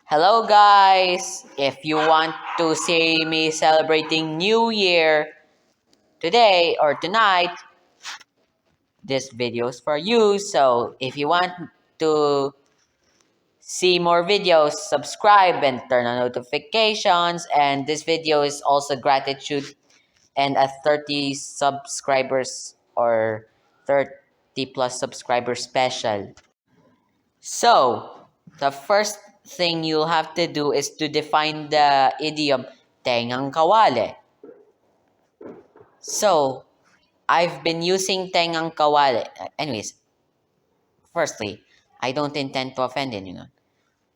Hello guys! If you want to see me celebrating New Year today or tonight, this video is for you. So if you want to see more videos, subscribe and turn on notifications. And this video is also gratitude and a 30 subscribers or 30 plus subscribers special. So, the first thing you'll have to do is to define the idiom tengang kawale. So, I've been using tengang kawale. Anyways, firstly, I don't intend to offend anyone.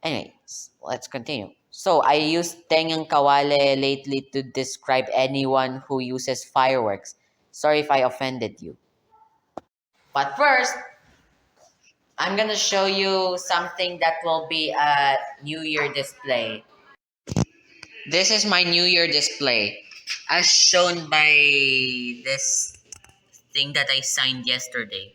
Anyways, let's continue. So, I use tengang kawale lately to describe anyone who uses fireworks. Sorry if I offended you. But first, I'm gonna show you something that will be a New Year display. This is my New Year display, as shown by this thing that I signed yesterday.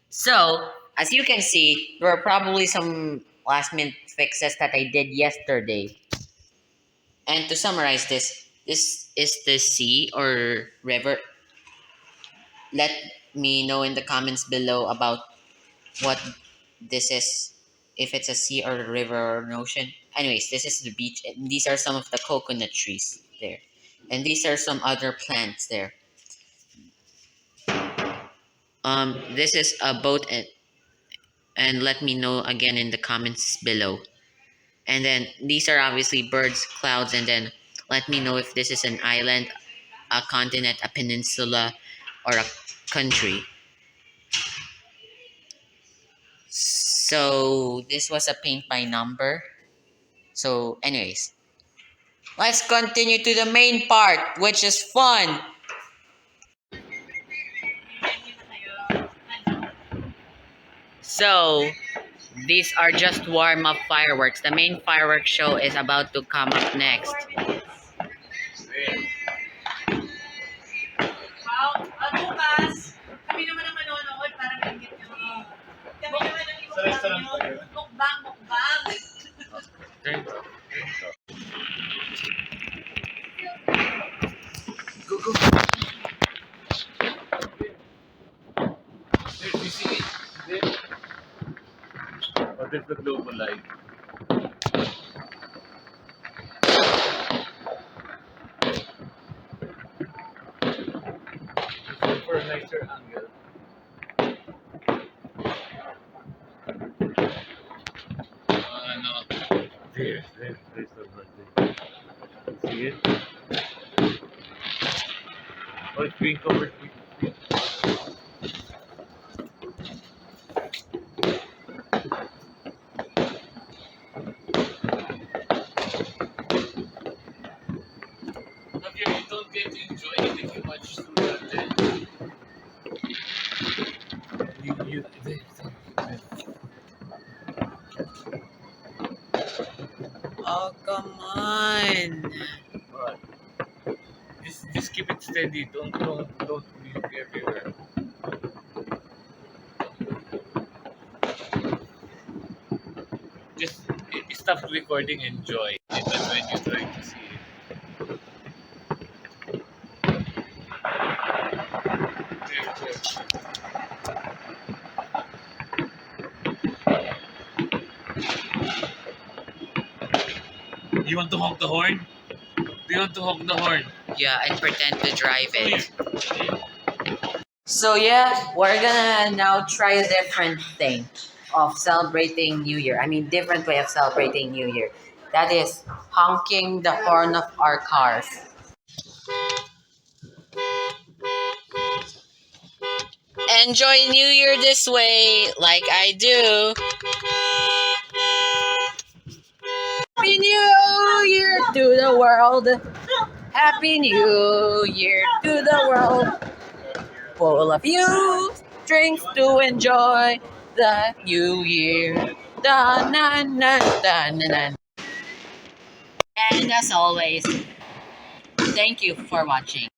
So, as you can see, there are probably some last minute fixes that I did yesterday. And to summarize this is the sea or river. Let me know in the comments below about what this is, if it's a sea or a river or an ocean. Anyways, this is the beach, and these are some of the coconut trees there, and these are some other plants there. This is a boat, and let me know again in the comments below. And then these are obviously birds, clouds, and then let me know if this is an island, a continent, a peninsula, or a country. So this was a paint by number. So anyways, let's continue to the main part, which is fun. So these are just warm-up fireworks. The main fireworks show is about to come up next. Bukas, kami naman ang manonood para mag-get nyo. Kami naman ang ibubukan nyo. Mukbang. Go. You see it? There. Oh, there's the global light. Let's go for a nicer angle. No. There's the birthday. See it? Oh, it's being covered with. Okay, you don't get to enjoy it if you watch through that then. Oh, come on. Alright. Just keep it steady. Don't look everywhere. Just stop recording, enjoy it, and when you try to see it. You want to honk the horn? Do you want to honk the horn? Yeah, and pretend to drive it. So yeah, we're gonna now try a different thing of celebrating New Year. I mean, different way of celebrating New Year. That is honking the horn of our cars. Enjoy New Year this way, like I do. Happy New Year to the world. Happy New Year to the world. Full of you, drinks to enjoy the New Year. Da na na da na na. And as always, thank you for watching.